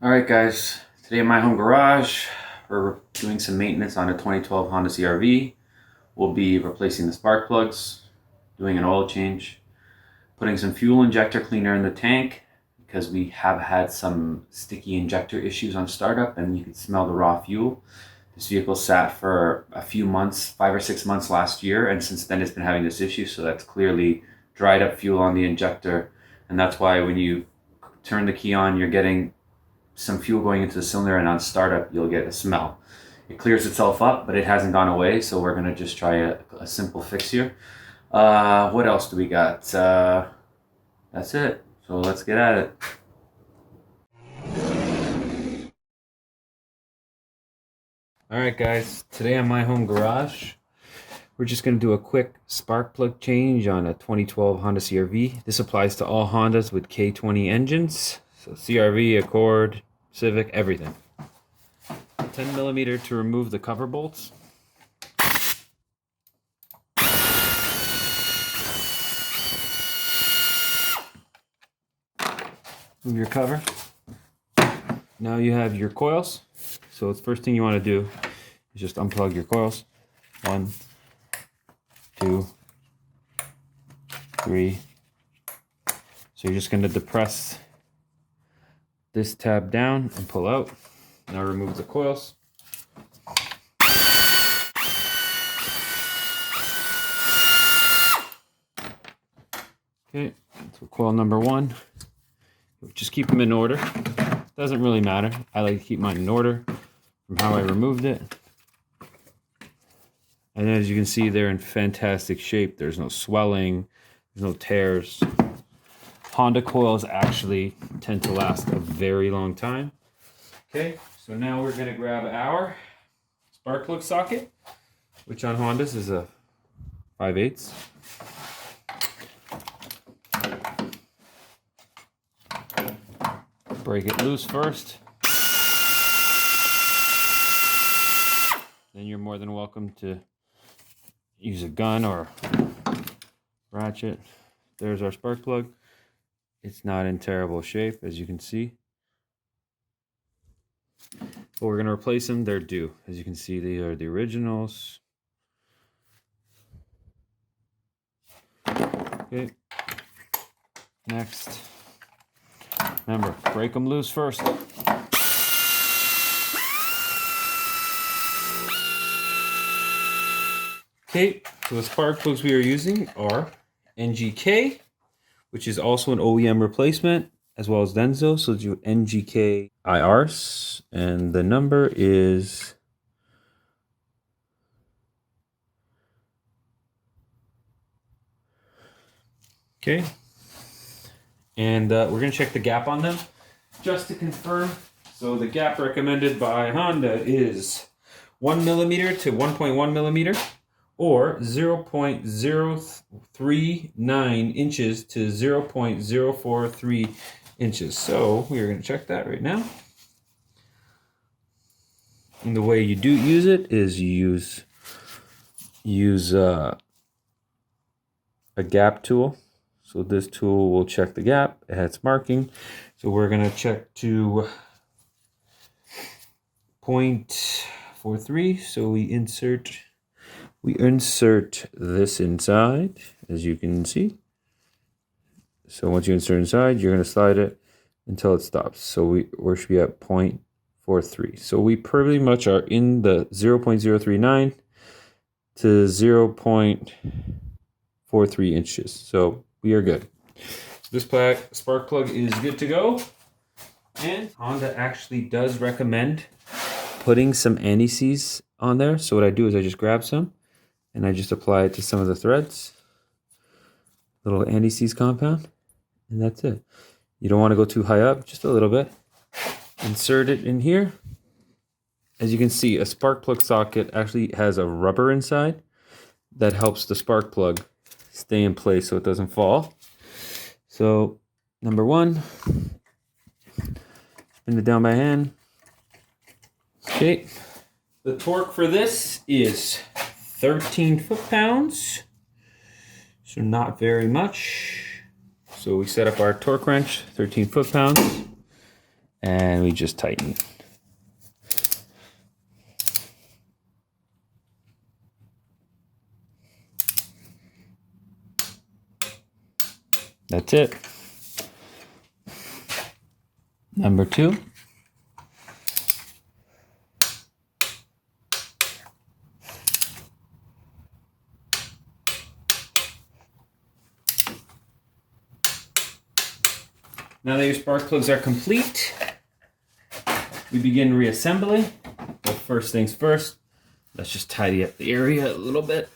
Alright guys, today in my home garage, we're doing some maintenance on a 2012 Honda CRV. We'll be replacing the spark plugs, doing an oil change, putting some fuel injector cleaner in the tank because we have had some sticky injector issues on startup and you can smell the raw fuel. This vehicle sat for a few months, 5 or 6 months last year, and since then it's been having this issue, so that's clearly dried up fuel on the injector, and that's why when you turn the key on, you're getting some fuel going into the cylinder, and on startup you'll get a smell. It clears itself up, but it hasn't gone away, so we're gonna just try a simple fix here. What else do we got? That's it. So let's get at it. Alright guys, today on my home garage, we're just going to do a quick spark plug change on a 2012 Honda CRV. This applies to all Hondas with K20 engines. So CRV, Accord, Civic, everything. 10mm to remove the cover bolts. Move your cover. Now you have your coils. So the first thing you want to do is just unplug your coils. 1, 2, 3. So you're just going to depress this tab down and pull out. Now remove the coils. Okay, so coil number 1. Just keep them in order. Doesn't really matter. I like to keep mine in order from how I removed it. And as you can see, they're in fantastic shape. There's no swelling, there's no tears. Honda coils actually tend to last a very long time. Okay, so now we're gonna grab our spark plug socket, which on Hondas is a 5/8. Break it loose first. Then you're more than welcome to use a gun or ratchet. There's our spark plug. It's not in terrible shape, as you can see. But we're going to replace them. They're due. As you can see, they are the originals. Okay. Next. Remember, break them loose first. Okay, so the spark plugs we are using are NGK, which is also an OEM replacement, as well as Denso. So do NGK IRs, and the number is okay. And we're going to check the gap on them just to confirm. So the gap recommended by Honda is 1mm to 1.1mm, or 0.039 inches to 0.043 inches. So we are going to check that right now. And the way you do use it is you use a gap tool. So this tool will check the gap. It has marking. So we're going to check to 0.43. So we insert this inside, as you can see. So once you insert inside, you're going to slide it until it stops. So we should be at 0.43. So we pretty much are in the 0.039 to 0.43 inches. So we are good. So this spark plug is good to go. And Honda actually does recommend putting some anti-seize on there. So what I do is I just grab some and I just apply it to some of the threads. Little anti-seize compound. And that's it. You don't want to go too high up, just a little bit. Insert it in here. As you can see, a spark plug socket actually has a rubber inside that helps the spark plug stay in place so it doesn't fall. So number 1, spin it down by hand. Okay, the torque for this is 13 foot-pounds, so not very much. So we set up our torque wrench, 13 foot-pounds, and we just tighten. That's it. Number 2. Now that your spark plugs are complete, we begin reassembly. But first things first, let's just tidy up the area a little bit.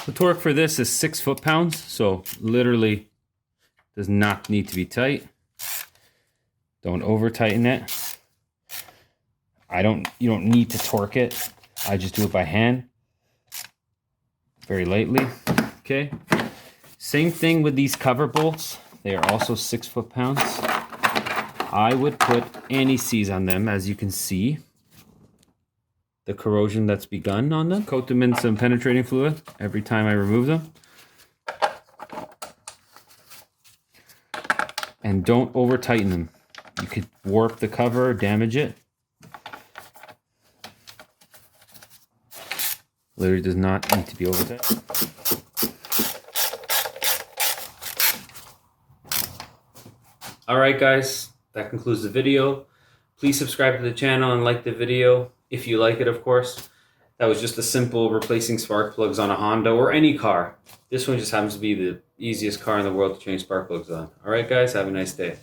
The torque for this is 6 foot-pounds, so literally does not need to be tight. Don't over tighten it. You don't need to torque it. I just do it by hand, very lightly. Okay. Same thing with these cover bolts. They are also 6 foot-pounds. I would put anti-seize on them, as you can see. The corrosion that's begun on them. Coat them in some penetrating fluid every time I remove them. And don't over tighten them. You could warp the cover or damage it. Literally does not need to be over tightened. Alright guys, that concludes the video. Please subscribe to the channel and like the video. If you like it, of course. That was just a simple replacing spark plugs on a Honda or any car. This one just happens to be the easiest car in the world to change spark plugs on. Alright guys, have a nice day.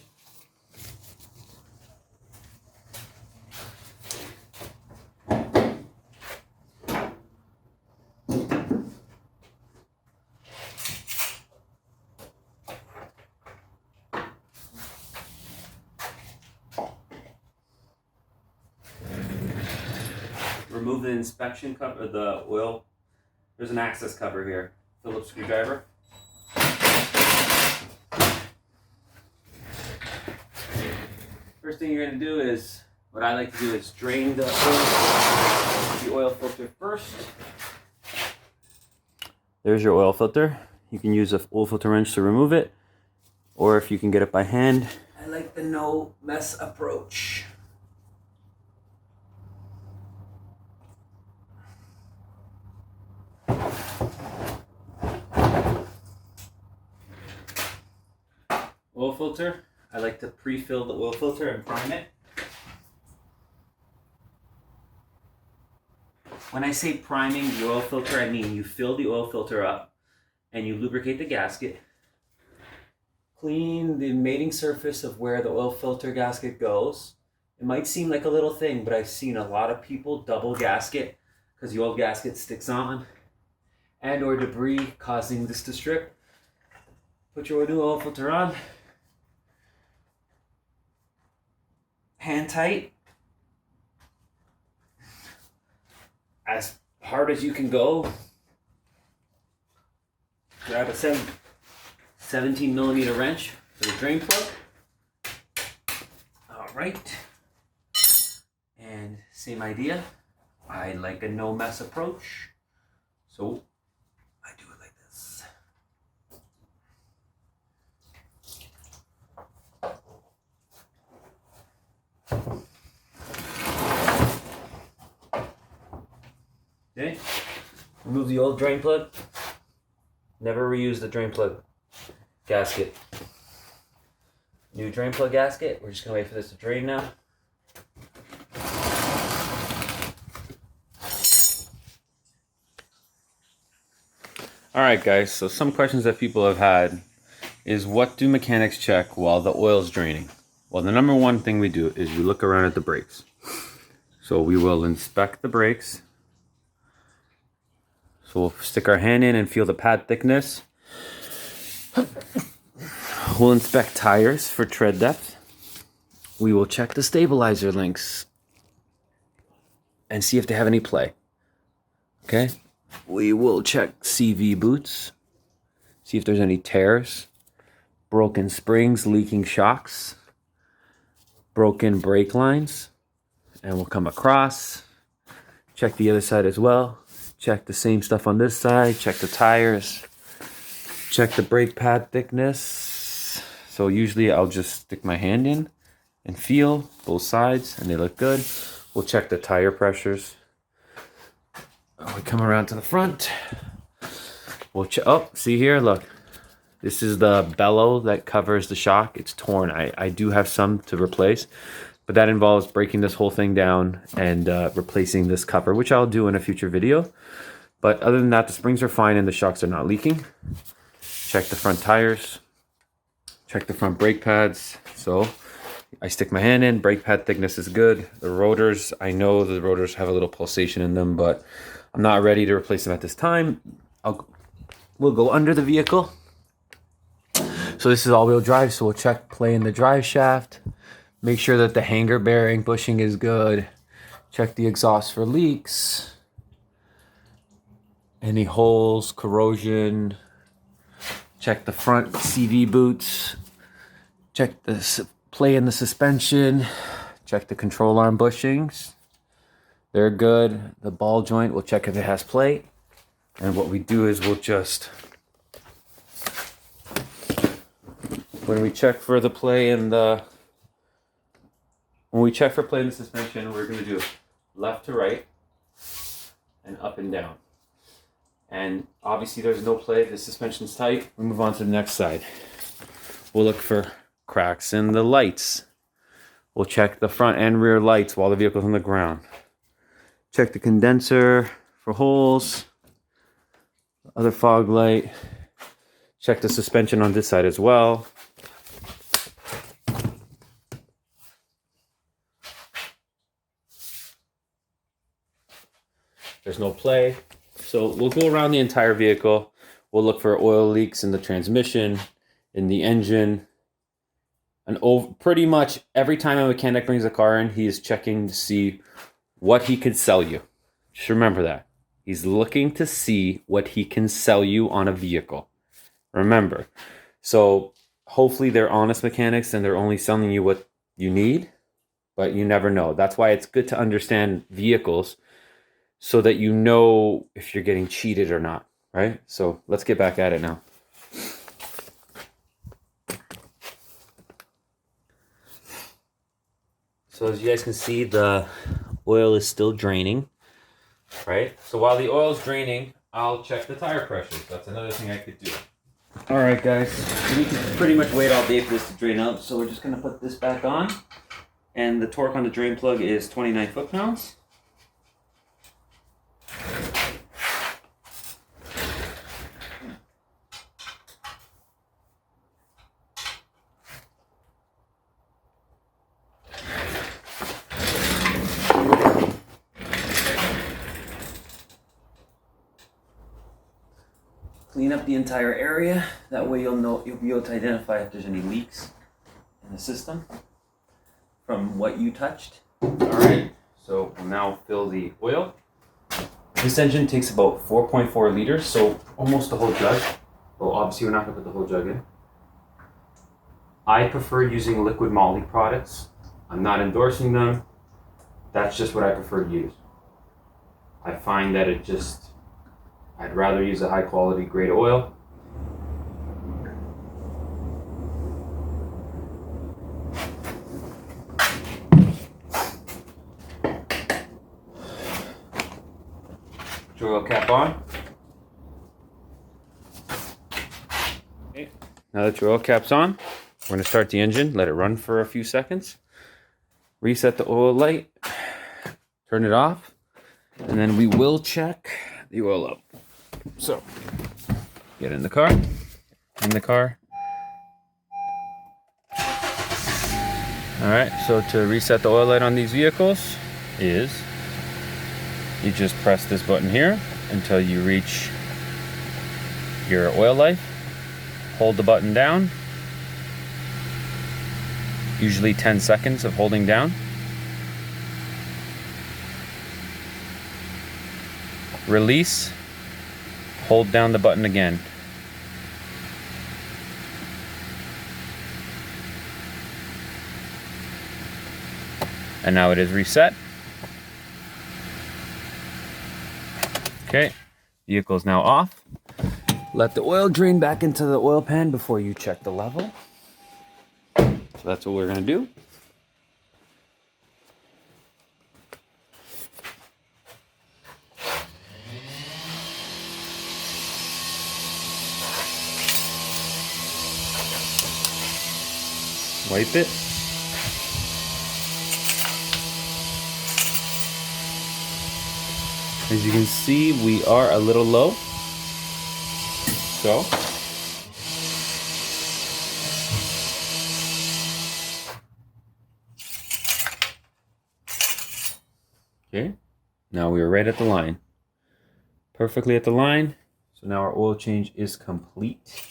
Remove the inspection cover, the oil. There's an access cover here. Phillips screwdriver. First thing you're going to do is, what I like to do is drain the oil filter first. There's your oil filter. You can use an oil filter wrench to remove it, or if you can get it by hand. I like the no mess approach. Oil filter, I like to pre-fill the oil filter and prime it. When I say priming the oil filter, I mean you fill the oil filter up and you lubricate the gasket. Clean the mating surface of where the oil filter gasket goes. It might seem like a little thing, but I've seen a lot of people double gasket because the old gasket sticks on and or debris causing this to strip. Put your new oil filter on. Hand tight, as hard as you can go. Grab a 17 millimeter wrench for the drain plug. All right, and same idea. I like a no mess approach, so I do it like this. Okay, remove the old drain plug. Never reuse the drain plug gasket. New drain plug gasket. We're just gonna wait for this to drain now. All right, guys, so some questions that people have had is, what do mechanics check while the oil's draining? Well, the number one thing we do is we look around at the brakes. So we will inspect the brakes. So we'll stick our hand in and feel the pad thickness. We'll inspect tires for tread depth. We will check the stabilizer links and see if they have any play. Okay? We will check CV boots, see if there's any tears, broken springs, leaking shocks, broken brake lines, and we'll come across, check the other side as well, check the same stuff on this side, check the tires, check the brake pad thickness. So usually I'll just stick my hand in and feel both sides and they look good. We'll check the tire pressures. We come around to the front. We'll check. Oh, see here, look. This is the bellow that covers the shock. It's torn. I do have some to replace, but that involves breaking this whole thing down and replacing this cover, which I'll do in a future video. But other than that, the springs are fine and the shocks are not leaking. Check the front tires. Check the front brake pads. So I stick my hand in, brake pad thickness is good. The rotors, I know the rotors have a little pulsation in them, but I'm not ready to replace them at this time. We'll go under the vehicle. So this is all-wheel drive, so we'll check play in the drive shaft. Make sure that the hanger bearing bushing is good. Check the exhaust for leaks. Any holes, corrosion. Check the front CV boots. Check the play in the suspension. Check the control arm bushings. They're good. The ball joint, we'll check if it has play. And what we do is we'll just, when we check for the play in the, when we check for play in the suspension, we're gonna do left to right and up and down. And obviously there's no play, the suspension's tight. We move on to the next side. We'll look for cracks in the lights. We'll check the front and rear lights while the vehicle's on the ground. Check the condenser for holes. Other fog light. Check the suspension on this side as well. There's no play. So we'll go around the entire vehicle. We'll look for oil leaks in the transmission, in the engine. And pretty much every time a mechanic brings a car in, he is checking to see what he could sell you. Just remember that. He's looking to see what he can sell you on a vehicle. Remember. So hopefully they're honest mechanics and they're only selling you what you need, but you never know. That's why it's good to understand vehicles so that you know if you're getting cheated or not, right? So let's get back at it now. So as you guys can see, the oil is still draining, right? So while the oil is draining, I'll check the tire pressures. That's another thing I could do. All right, guys, we can pretty much wait all day for this to drain out. So we're just gonna put this back on. And the torque on the drain plug is 29 foot-pounds. Clean up the entire area. That way you'll be able to identify if there's any leaks in the system from what you touched. All right, so we'll now fill the oil. This engine takes about 4.4 liters, so almost the whole jug. Well, obviously we're not gonna put the whole jug in. I prefer using liquid moly products. I'm not endorsing them. That's just what I prefer to use. I find that I'd rather use a high quality grade oil. Put your oil cap on. Okay. Now that your oil cap's on, we're going to start the engine, let it run for a few seconds, reset the oil light, turn it off, and then we will check the oil up. So Get in the car. In the car. Alright, so to reset the oil light on these vehicles is you just press this button here until you reach your oil life. Hold the button down. Usually 10 seconds of holding down. Release. Hold down the button again. And now it is reset. Okay, vehicle is now off. Let the oil drain back into the oil pan before you check the level. So that's what we're gonna do. Wipe it. As you can see, we are a little low. So, okay, now we are right at the line. Perfectly at the line. So now our oil change is complete.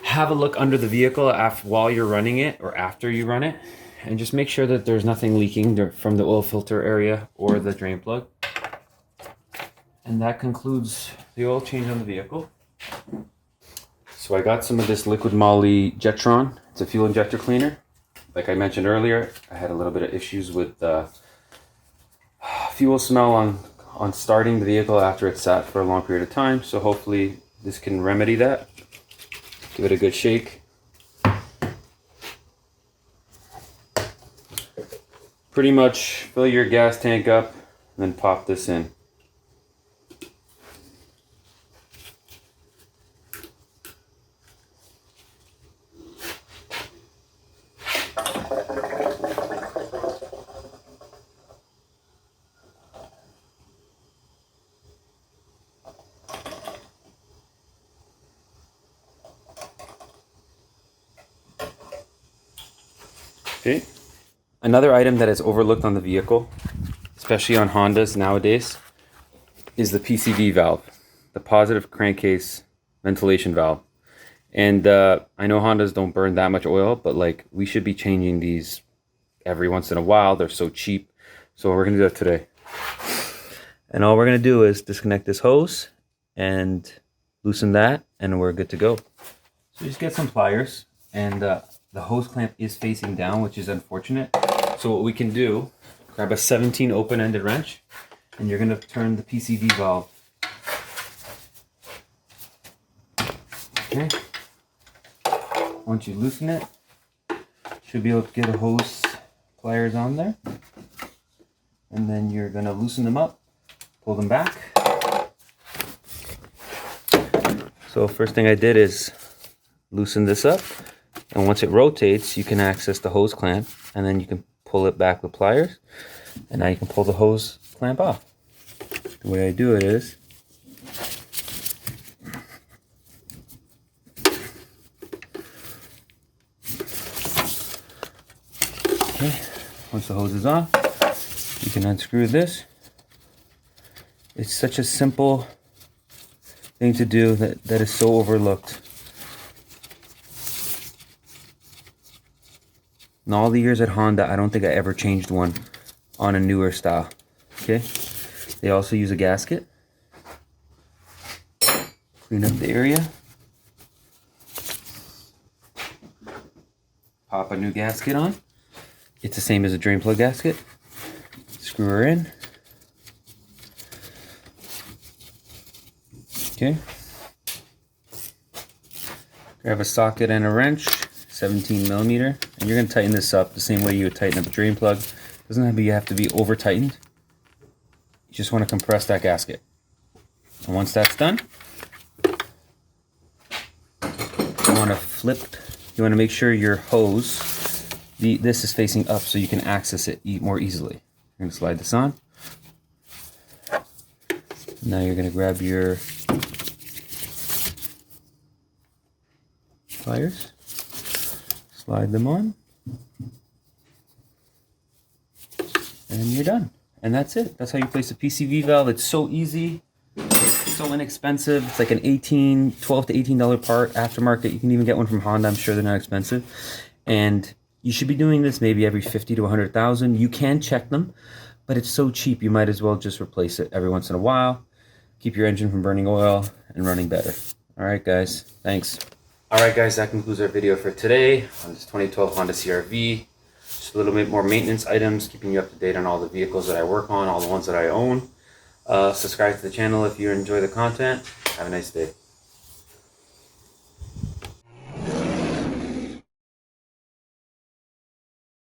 Have a look under the vehicle while you're running it or after you run it, and just make sure that there's nothing leaking from the oil filter area or the drain plug. And that concludes the oil change on the vehicle. So I got some of this liquid moly Jetron. It's a fuel injector cleaner. Like I mentioned earlier, I had a little bit of issues with fuel smell on starting the vehicle after it sat for a long period of time. So hopefully this can remedy that. Give it a good shake. Pretty much fill your gas tank up and then pop this in. Okay. Another item that is overlooked on the vehicle, especially on Hondas nowadays, is the PCV valve, the positive crankcase ventilation valve. And I know Hondas don't burn that much oil, but like we should be changing these every once in a while. They're so cheap. So we're gonna do that today. And all we're gonna do is disconnect this hose and loosen that, and we're good to go. So just get some pliers, and the hose clamp is facing down, which is unfortunate. So what we can do, grab a 17 open-ended wrench, and you're gonna turn the PCV valve. Okay. Once you loosen it, should be able to get a hose pliers on there. And then you're gonna loosen them up, pull them back. So first thing I did is loosen this up. And once it rotates, you can access the hose clamp, and then you can pull it back with pliers, and now you can pull the hose clamp off. The way I do it is okay, once the hose is off, you can unscrew this. It's such a simple thing to do that is so overlooked. In all the years at Honda, I don't think I ever changed one on a newer style. Okay, they also use a gasket. Clean up the area. Pop a new gasket on. It's the same as a drain plug gasket. Screw her in. Okay. Grab a socket and a wrench. 17 millimeter, and you're going to tighten this up the same way you would tighten up a drain plug. Doesn't have to be over tightened. You just want to compress that gasket. And once that's done, you want to flip. You want to make sure your hose, this is facing up so you can access it more easily. You're going to slide this on. Now you're going to grab your pliers. Slide them on. And you're done. And that's it. That's how you place a PCV valve. It's so easy, so inexpensive. It's like an $12 to $18 part aftermarket. You can even get one from Honda. I'm sure they're not expensive. And you should be doing this maybe every 50 to 100,000. You can check them, but it's so cheap. You might as well just replace it every once in a while. Keep your engine from burning oil and running better. All right, guys. Thanks. All right, guys. That concludes our video for today on this 2012 Honda CRV. Just a little bit more maintenance items, keeping you up to date on all the vehicles that I work on, all the ones that I own. Subscribe to the channel if you enjoy the content. Have a nice day.